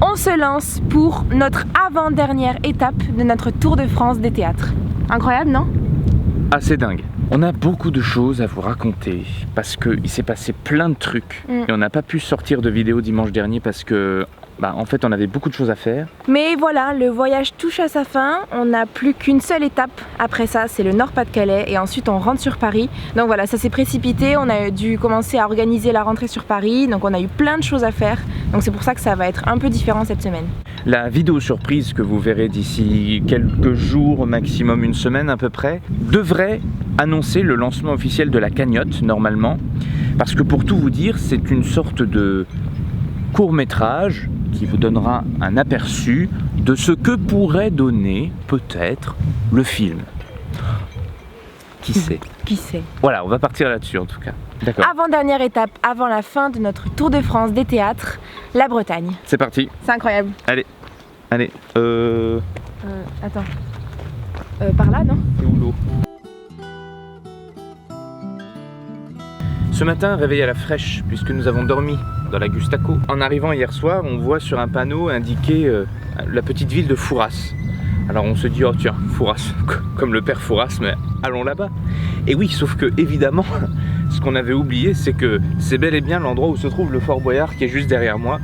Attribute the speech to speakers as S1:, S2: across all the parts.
S1: On se lance pour notre avant-dernière étape de notre Tour de France des théâtres. Incroyable, non?
S2: Assez dingue. On a beaucoup de choses à vous raconter parce qu'il s'est passé plein de trucs et on n'a pas pu sortir de vidéo dimanche dernier parce que en fait on avait beaucoup de choses à faire.
S1: Mais voilà, le voyage touche à sa fin, on n'a plus qu'une seule étape. Après ça, c'est le Nord-Pas-de-Calais et ensuite on rentre sur Paris. Donc voilà, ça s'est précipité, on a dû commencer à organiser la rentrée sur Paris, donc on a eu plein de choses à faire. Donc c'est pour ça que ça va être un peu différent cette semaine.
S2: La vidéo surprise que vous verrez d'ici quelques jours, maximum une semaine à peu près, devrait annoncer le lancement officiel de la cagnotte normalement. Parce que pour tout vous dire, c'est une sorte de court-métrage qui vous donnera un aperçu de ce que pourrait donner peut-être le film. Qui sait?
S1: Qui sait?
S2: Voilà, on va partir là-dessus en tout cas. D'accord.
S1: Avant-dernière étape, avant la fin de notre Tour de France des théâtres, la Bretagne.
S2: C'est parti.
S1: C'est incroyable.
S2: Allez.
S1: Attends. Par là, non?
S2: C'est où l'eau? Ce matin, réveil à la fraîche, puisque nous avons dormi dans la Gustaco. En arrivant hier soir, on voit sur un panneau indiqué la petite ville de Fouras. Alors on se dit, oh tiens, Fouras, comme le père Fouras, mais allons là-bas. Et oui, sauf que évidemment, ce qu'on avait oublié, c'est que c'est bel et bien l'endroit où se trouve le Fort Boyard qui est juste derrière moi.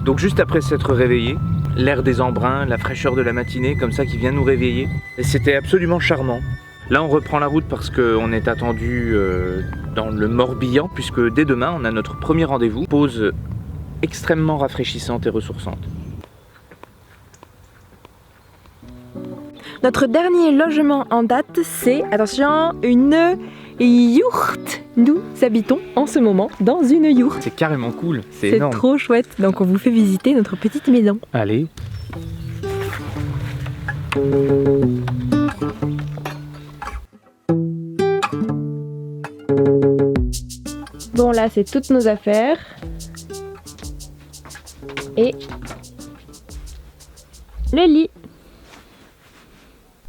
S2: Donc juste après s'être réveillé, l'air des embruns, la fraîcheur de la matinée, comme ça qui vient nous réveiller. Et c'était absolument charmant. Là on reprend la route parce qu'on est attendu dans le Morbihan, puisque dès demain on a notre premier rendez-vous. Pause extrêmement rafraîchissante et ressourçante.
S1: Notre dernier logement en date, c'est, attention, une yourte. Nous habitons en ce moment dans une yourte.
S2: C'est carrément cool, c'est
S1: C'est
S2: énorme.
S1: trop chouette, donc on vous fait visiter notre petite maison.
S2: Allez.
S1: Bon, là c'est toutes nos affaires. Et le lit.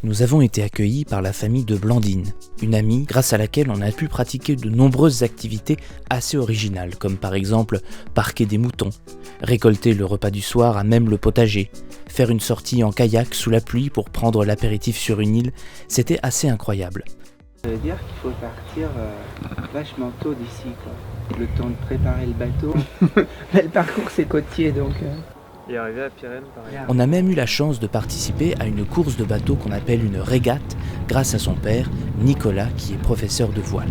S3: Nous avons été accueillis par la famille de Blandine, une amie grâce à laquelle on a pu pratiquer de nombreuses activités assez originales, comme par exemple parquer des moutons, récolter le repas du soir à même le potager, faire une sortie en kayak sous la pluie pour prendre l'apéritif sur une île. C'était assez incroyable.
S4: Ça veut dire qu'il faut partir vachement tôt d'ici, quoi. Le temps de préparer le bateau. Mais le parcours c'est côtier donc...
S2: Et arrivé à Pyrène, pareil.
S3: On a même eu la chance de participer à une course de bateau qu'on appelle une régate, grâce à son père, Nicolas, qui est professeur de voile.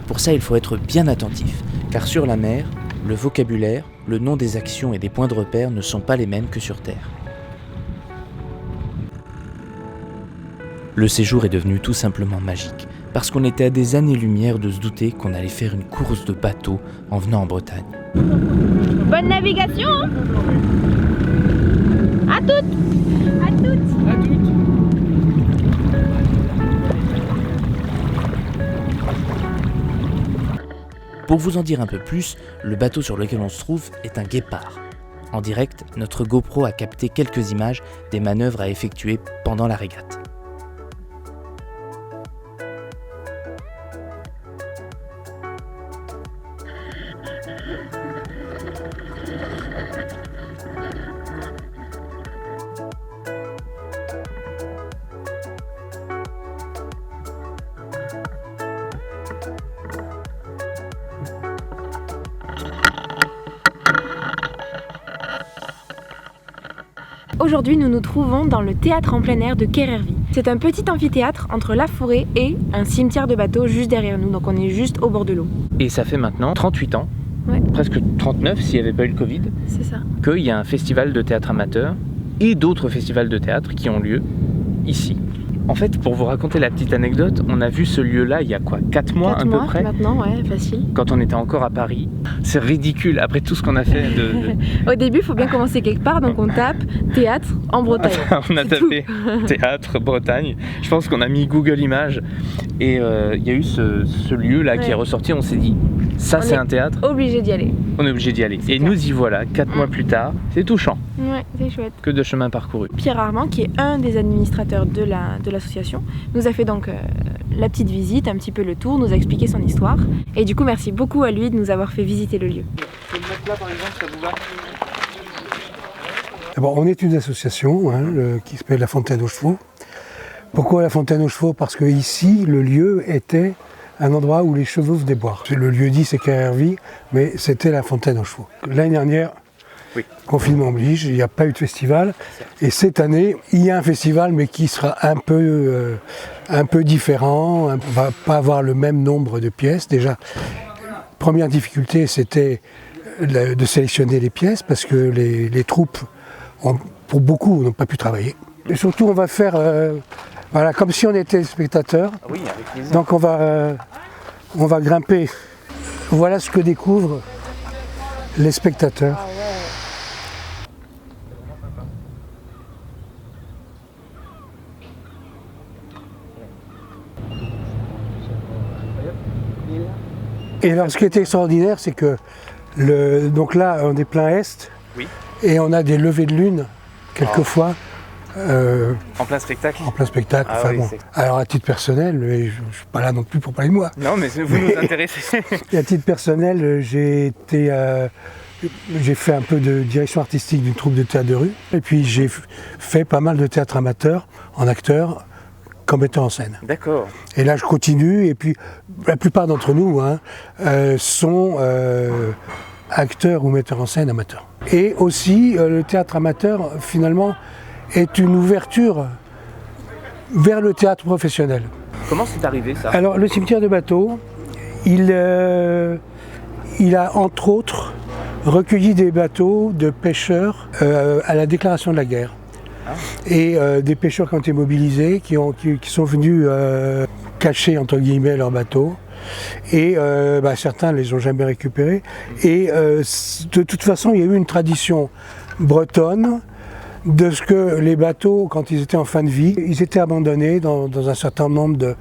S3: Pour ça, il faut être bien attentif, car sur la mer, le vocabulaire, le nom des actions et des points de repère ne sont pas les mêmes que sur Terre. Le séjour est devenu tout simplement magique, parce qu'on était à des années-lumière de se douter qu'on allait faire une course de bateau en venant en Bretagne.
S1: Bonne navigation, hein. À toutes. À toutes.
S2: À toutes.
S3: Pour vous en dire un peu plus, le bateau sur lequel on se trouve est un guépard. En direct, notre GoPro a capté quelques images des manœuvres à effectuer pendant la régate.
S1: Aujourd'hui, nous nous trouvons dans le théâtre en plein air de Kerervie. C'est un petit amphithéâtre entre la forêt et un cimetière de bateaux juste derrière nous, donc on est juste au bord de l'eau.
S2: Et ça fait maintenant 38 ans,
S1: Ouais.
S2: presque 39 s'il n'y avait pas eu le Covid,
S1: C'est ça.
S2: qu'il y a un festival de théâtre amateur et d'autres festivals de théâtre qui ont lieu ici. En fait, pour vous raconter la petite anecdote, on a vu ce lieu-là il y a quoi, 4 mois
S1: 4
S2: à
S1: mois
S2: peu près,
S1: maintenant, ouais, facile.
S2: quand on était encore à Paris. C'est ridicule, après tout ce qu'on a fait
S1: Au début, il faut bien commencer quelque part, donc on tape théâtre en Bretagne.
S2: On a
S1: C'est
S2: tapé théâtre Bretagne, je pense qu'on a mis Google Images et il y a eu ce lieu-là qui
S1: Ouais.
S2: est ressorti, on s'est dit, ça
S1: On
S2: c'est
S1: est
S2: un théâtre,
S1: Obligé d'y aller.
S2: on est obligé d'y aller. Et
S1: clair.
S2: nous y voilà, 4 mois plus tard, c'est touchant,
S1: Ouais, c'est chouette.
S2: que de chemin parcouru.
S1: Pierre Armand, qui est un des administrateurs de l'association, nous a fait donc la petite visite, un petit peu le tour, nous a expliqué son histoire. Et du coup, merci beaucoup à lui de nous avoir fait visiter le lieu.
S2: Je peux le mettre là par exemple, ça vous va?
S5: D'abord, on est une association qui s'appelle la Fontaine aux Chevaux. Pourquoi la Fontaine aux Chevaux? Parce que ici, le lieu était un endroit où les chevaux venaient boire. Le lieu dit c'est Kerhervie, mais c'était la Fontaine aux Chevaux. L'année dernière, confinement oblige, il n'y a pas eu de festival. Et cette année, il y a un festival, mais qui sera un peu différent. On ne va pas avoir le même nombre de pièces. Déjà, première difficulté, c'était de sélectionner les pièces, parce que les troupes, pour beaucoup, n'ont pas pu travailler. Et surtout, on va faire comme si on était spectateurs.
S2: Oui, avec plaisir.
S5: Donc on va grimper. Voilà ce que découvrent les spectateurs.
S1: Ah ouais.
S5: Et alors, ce qui est extraordinaire, c'est que donc là, on est plein est,
S2: Oui.
S5: et on a des levées de lune, quelquefois,
S2: En plein spectacle.
S5: en plein spectacle.
S2: Ah
S5: Enfin,
S2: oui,
S5: bon.
S2: c'est-
S5: Alors à titre personnel, mais je ne suis pas là non plus pour parler de moi.
S2: Non, mais vous nous intéressez.
S5: Et à titre personnel, j'ai fait un peu de direction artistique d'une troupe de théâtre de rue, et puis j'ai fait pas mal de théâtre amateur, en acteur, comme metteur en scène.
S2: D'accord.
S5: Et là, je continue, et puis la plupart d'entre nous sont acteurs ou metteurs en scène amateurs. Et aussi, le théâtre amateur, finalement, est une ouverture vers le théâtre professionnel.
S2: Comment c'est arrivé ça?
S5: Alors, le cimetière de Bateau, il a entre autres recueilli des bateaux de pêcheurs à la déclaration de la guerre. Et des pêcheurs qui ont été mobilisés, qui sont venus cacher entre guillemets leurs bateaux. Et certains ne les ont jamais récupérés. Et de toute façon, il y a eu une tradition bretonne de ce que les bateaux, quand ils étaient en fin de vie, ils étaient abandonnés dans un certain nombre de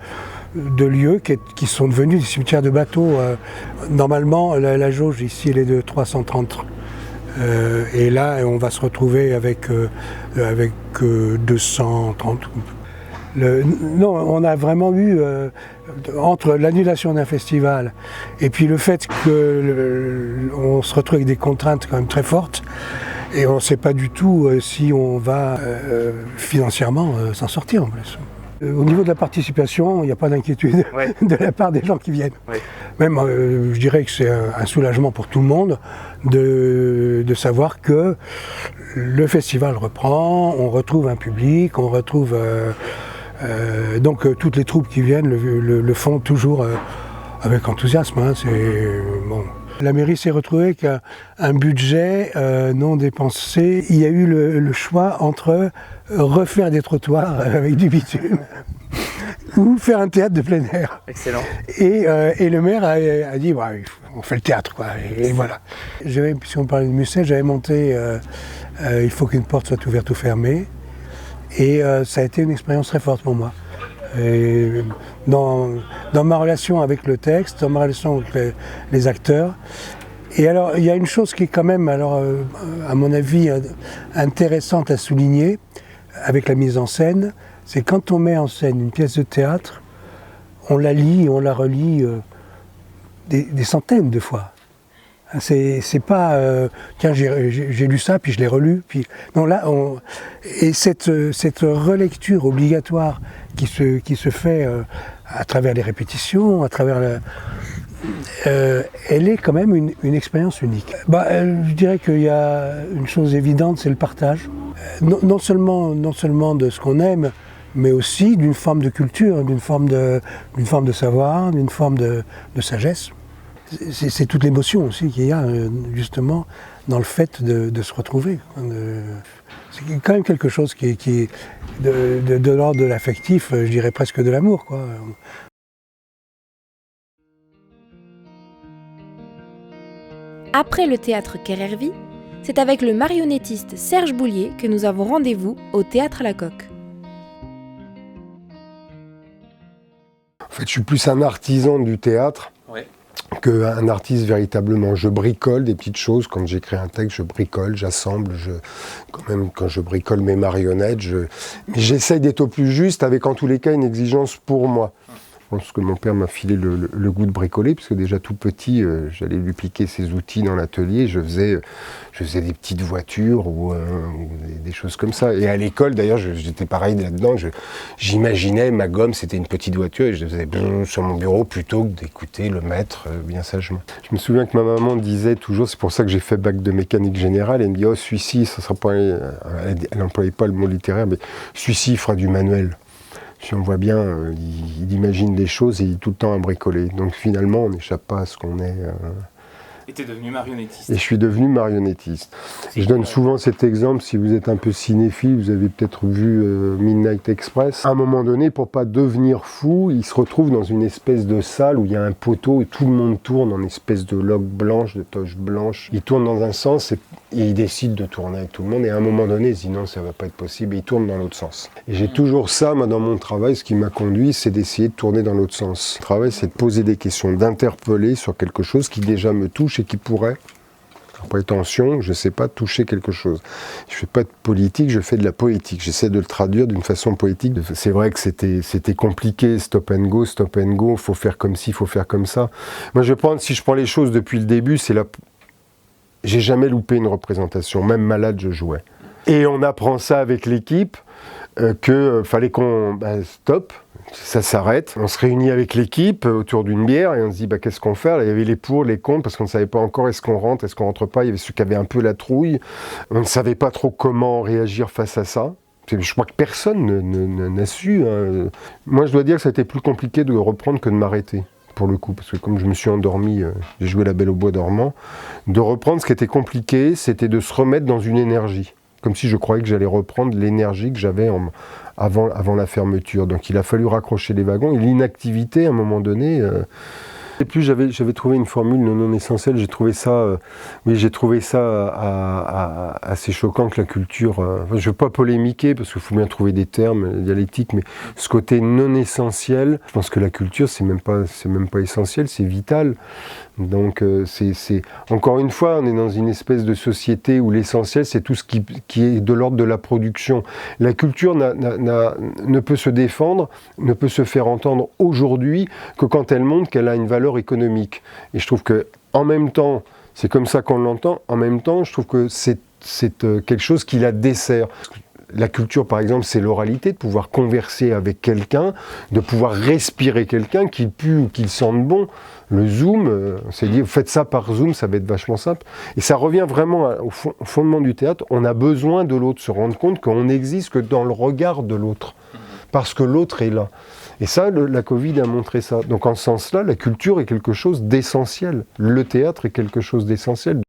S5: lieux qui sont devenus des cimetières de bateaux. Normalement, la jauge ici, elle est de 330. Et là, on va se retrouver avec 230. Non, on a vraiment eu, entre l'annulation d'un festival et puis le fait qu'on se retrouve avec des contraintes quand même très fortes, et on ne sait pas du tout si on va financièrement s'en sortir en plus. Au niveau de la participation, il n'y a pas d'inquiétude de la part des gens qui viennent.
S2: Ouais.
S5: Même, je dirais que c'est un soulagement pour tout le monde de savoir que le festival reprend, on retrouve un public, on retrouve... donc toutes les troupes qui viennent le font toujours avec enthousiasme. Bon. La mairie s'est retrouvée avec un budget non dépensé. Il y a eu le choix entre refaire des trottoirs avec du bitume ou faire un théâtre de plein air.
S2: Excellent.
S5: Et le maire a dit on fait le théâtre, quoi. Et voilà. Puisqu'on parlait de Musset, j'avais monté il faut qu'une porte soit ouverte ou fermée. Et ça a été une expérience très forte pour moi. Et dans ma relation avec le texte, dans ma relation avec les acteurs. Et alors, il y a une chose qui est quand même, à mon avis, intéressante à souligner avec la mise en scène, c'est quand on met en scène une pièce de théâtre, on la lit et on la relit des centaines de fois. C'est pas tiens, j'ai lu ça puis je l'ai relu, puis non, là et cette relecture obligatoire qui se fait à travers les répétitions, à travers elle est quand même une expérience unique. Je dirais qu'il y a une chose évidente, c'est le partage. Non seulement de ce qu'on aime, mais aussi d'une forme de culture, d'une forme de savoir, d'une forme de sagesse. C'est toute l'émotion aussi qu'il y a justement dans le fait de se retrouver. C'est quand même quelque chose qui est de l'ordre de l'affectif, je dirais presque de l'amour, quoi.
S6: Après le théâtre Kerhervie, c'est avec le marionnettiste Serge Boulier que nous avons rendez-vous au Théâtre à la Coque.
S7: En fait, je suis plus un artisan du théâtre qu'un artiste véritablement. Je bricole des petites choses. Quand j'écris un texte, je bricole, j'assemble. Quand je bricole mes marionnettes, mais j'essaye d'être au plus juste avec, en tous les cas, une exigence pour moi. pense que mon père m'a filé le goût de bricoler, parce que déjà tout petit, j'allais lui piquer ses outils dans l'atelier, je faisais des petites voitures ou des choses comme ça. Et à l'école, d'ailleurs, j'étais pareil là-dedans, j'imaginais ma gomme, c'était une petite voiture, et je faisais sur mon bureau plutôt que d'écouter le maître bien sagement. Je me souviens que ma maman disait toujours, c'est pour ça que j'ai fait bac de mécanique générale, elle me dit, oh, celui-ci, ça sera pas... Elle n'employait pas le mot littéraire, mais celui-ci, il fera du manuel. Si on voit bien, il imagine des choses et il est tout le temps à bricoler. Donc finalement, on n'échappe pas à ce qu'on est.
S2: Et tu es devenu marionnettiste.
S7: Et je suis devenu marionnettiste. Je donne souvent cet exemple, si vous êtes un peu cinéphile, vous avez peut-être vu Midnight Express. À un moment donné, pour pas devenir fou, il se retrouve dans une espèce de salle où il y a un poteau et tout le monde tourne en espèce de loque blanche, de toche blanche. Il tourne dans un sens et il décide de tourner avec tout le monde. Et à un moment donné, il se dit non, ça va pas être possible et il tourne dans l'autre sens. Et j'ai toujours ça, moi, dans mon travail, ce qui m'a conduit, c'est d'essayer de tourner dans l'autre sens. Le travail, c'est de poser des questions, d'interpeller sur quelque chose qui déjà me touche et qui pourrait, en prétention, je ne sais pas, toucher quelque chose. Je ne fais pas de politique, je fais de la poétique. J'essaie de le traduire d'une façon poétique. C'est vrai que c'était compliqué, stop and go, il faut faire comme ci, il faut faire comme ça. Moi, si je prends les choses depuis le début, j'ai jamais loupé une représentation, même malade, je jouais. Et on apprend ça avec l'équipe, fallait qu'on... stop, ça s'arrête. On se réunit avec l'équipe autour d'une bière et on se dit qu'est-ce qu'on fait ? Là, il y avait les pour, les contre, parce qu'on ne savait pas encore est-ce qu'on rentre pas. Il y avait ceux qui avaient un peu la trouille. On ne savait pas trop comment réagir face à ça. Je crois que personne n'a su. Hein. Moi, je dois dire que ça a été plus compliqué de reprendre que de m'arrêter, pour le coup, parce que comme je me suis endormi, j'ai joué la Belle au bois dormant. De reprendre, ce qui était compliqué, c'était de se remettre dans une énergie. Comme si je croyais que j'allais reprendre l'énergie que j'avais avant la fermeture. Donc il a fallu raccrocher les wagons. Et l'inactivité, à un moment donné... Et puis j'avais trouvé une formule non essentielle. J'ai trouvé ça assez choquant que la culture... je ne veux pas polémiquer, parce qu'il faut bien trouver des termes dialectiques, mais ce côté non essentiel, je pense que la culture, c'est même pas essentiel, c'est vital. Donc encore une fois, on est dans une espèce de société où l'essentiel, c'est tout ce qui est de l'ordre de la production. La culture ne peut se défendre, ne peut se faire entendre aujourd'hui que quand elle montre qu'elle a une valeur économique. Et je trouve que, en même temps, c'est comme ça qu'on l'entend, en même temps, je trouve que c'est quelque chose qui la dessert. La culture, par exemple, c'est l'oralité, de pouvoir converser avec quelqu'un, de pouvoir respirer quelqu'un, qu'il pue ou qu'il sente bon. Le Zoom, on s'est dit, faites ça par Zoom, ça va être vachement simple. Et ça revient vraiment au fondement du théâtre. On a besoin de l'autre, se rendre compte qu'on n'existe que dans le regard de l'autre, parce que l'autre est là. Et ça, la Covid a montré ça. Donc en ce sens-là, la culture est quelque chose d'essentiel. Le théâtre est quelque chose d'essentiel.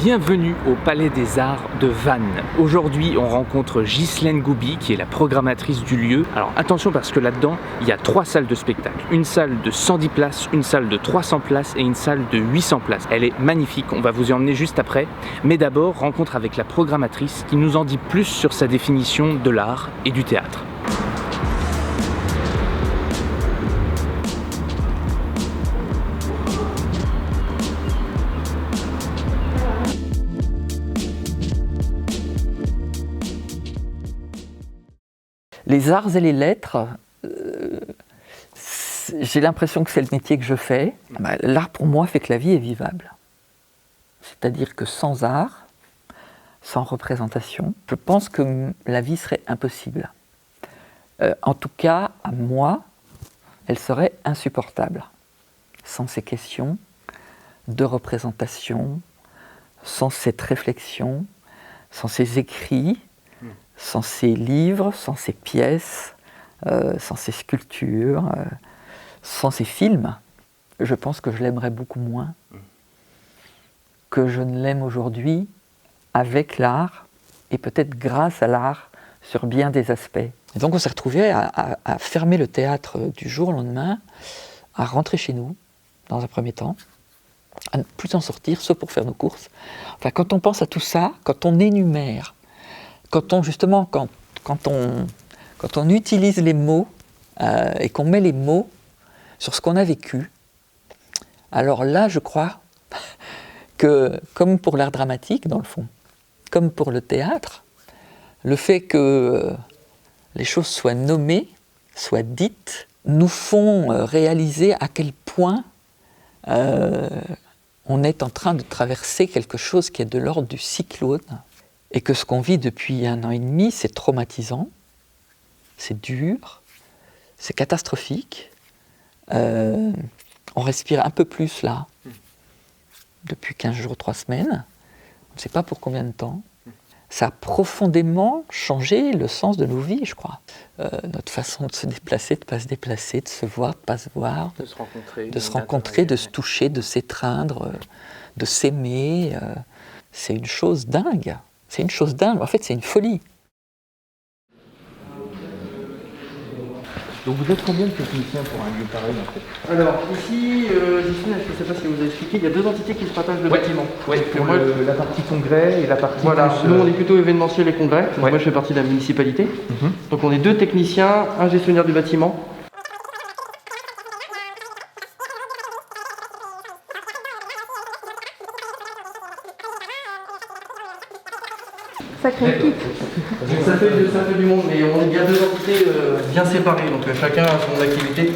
S2: Bienvenue au Palais des Arts de Vannes. Aujourd'hui, on rencontre Ghislaine Goubi, qui est la programmatrice du lieu. Alors attention, parce que là-dedans, il y a 3 salles de spectacle. Une salle de 110 places, une salle de 300 places et une salle de 800 places. Elle est magnifique, on va vous y emmener juste après. Mais d'abord, rencontre avec la programmatrice qui nous en dit plus sur sa définition de l'art et du théâtre.
S8: Les arts et les lettres, j'ai l'impression que c'est le métier que je fais. L'art, pour moi, fait que la vie est vivable. C'est-à-dire que sans art, sans représentation, je pense que la vie serait impossible. En tout cas, à moi, elle serait insupportable. Sans ces questions de représentation, sans cette réflexion, sans ces écrits, sans ces livres, sans ces pièces, sans ces sculptures, sans ces films, je pense que je l'aimerais beaucoup moins que je ne l'aime aujourd'hui avec l'art, et peut-être grâce à l'art sur bien des aspects. Et donc on s'est retrouvés à fermer le théâtre du jour au lendemain, à rentrer chez nous, dans un premier temps, à ne plus en sortir, sauf pour faire nos courses. Enfin, quand on pense à tout ça, quand on énumère, quand on utilise les mots et qu'on met les mots sur ce qu'on a vécu, alors là, je crois que, comme pour l'art dramatique, dans le fond, comme pour le théâtre, le fait que les choses soient nommées, soient dites, nous font réaliser à quel point on est en train de traverser quelque chose qui est de l'ordre du cyclone et que ce qu'on vit depuis 1 an et demi, c'est traumatisant, c'est dur, c'est catastrophique. On respire un peu plus là, depuis 15 jours, 3 semaines. On ne sait pas pour combien de temps. Ça a profondément changé le sens de nos vies, je crois. Notre façon de se déplacer, de ne pas se déplacer, de se voir, de ne pas se voir, de se rencontrer, de se toucher, de s'étreindre, de s'aimer. C'est une chose dingue. C'est une chose dingue. En fait, c'est une folie.
S2: Donc vous êtes combien de techniciens pour un lieu pareil en fait?
S9: Alors ici, Justine, je ne sais pas si vous avez expliqué, il y a 2 entités qui se partagent le bâtiment.
S2: Oui, pour la partie congrès et la partie...
S9: Voilà,
S2: plus,
S9: nous on est plutôt événementiel et congrès, moi je fais partie de la municipalité. Donc on est 2 techniciens, un gestionnaire du bâtiment.
S1: Sacré kit.
S9: Ça fait du monde, mais on est bien 2 entités bien séparées, donc chacun a son activité.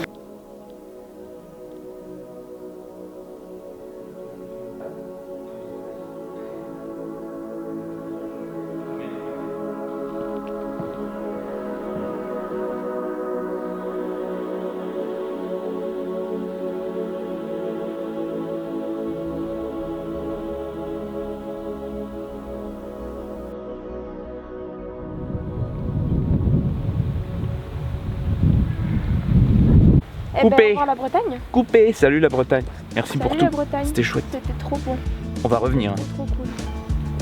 S1: Coupé. Au revoir la Bretagne.
S2: Coupé. Salut la Bretagne. Merci
S1: Salut
S2: pour tout.
S1: la Bretagne.
S2: C'était chouette.
S1: C'était trop bon.
S2: On va revenir. Hein.
S1: Trop cool.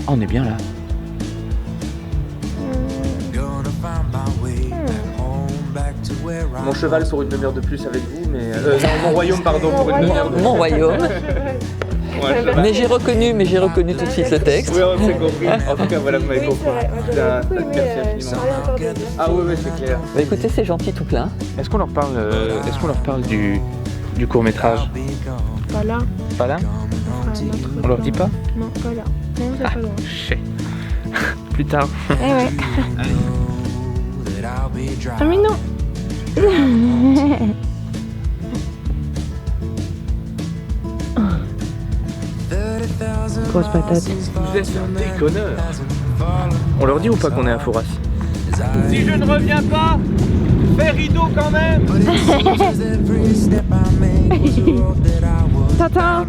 S2: Oh, on est bien là. Mon cheval pour une demi-heure de plus avec vous, mais... non, mon royaume, pardon, pour une demi-heure de plus.
S8: Mon royaume. Mais j'ai reconnu tout de suite le texte.
S2: Oui, on s'est compris. En tout cas, voilà, vous m'avez compris. Merci infiniment. Ah oui, c'est clair.
S8: Bah, écoutez, c'est gentil tout plein.
S2: Est-ce qu'on leur parle du court-métrage?
S1: Pas là.
S2: Pas là? On leur dit pas?
S1: Non, pas là. Non, c'est pas loin.
S2: Chais. Plus tard.
S1: Eh ouais. Ah mais non. Grosse patate.
S2: Vous êtes un déconneur. On leur dit ou pas qu'on est à Fouras? Si je ne reviens pas, fais rideau quand même.
S1: Tata.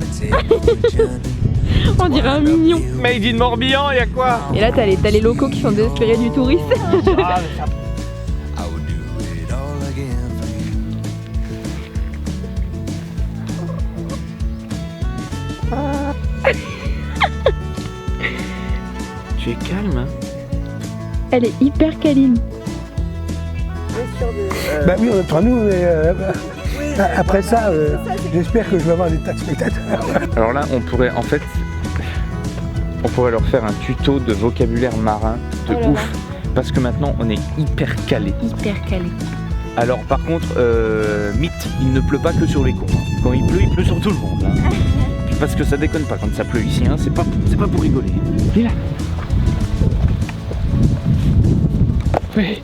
S1: On dirait un mignon.
S2: Made in Morbihan, y'a quoi?
S1: Et là t'as les locaux qui sont désespérés du touriste.
S2: Ah, tu es calme, hein?
S1: Elle est hyper câline.
S5: Bah oui, on est entre nous, mais après ça, j'espère que je vais avoir des tas de spectateurs.
S2: Alors là, on pourrait leur faire un tuto de vocabulaire marin de ouf. Parce que maintenant, on est hyper calé.
S1: Hyper calé.
S2: Alors par contre, mythe, il ne pleut pas que sur les cons. Quand il pleut sur tout le monde. Hein. Parce que ça déconne pas quand ça pleut ici, hein. C'est pas pour rigoler. Viens là. Ouais.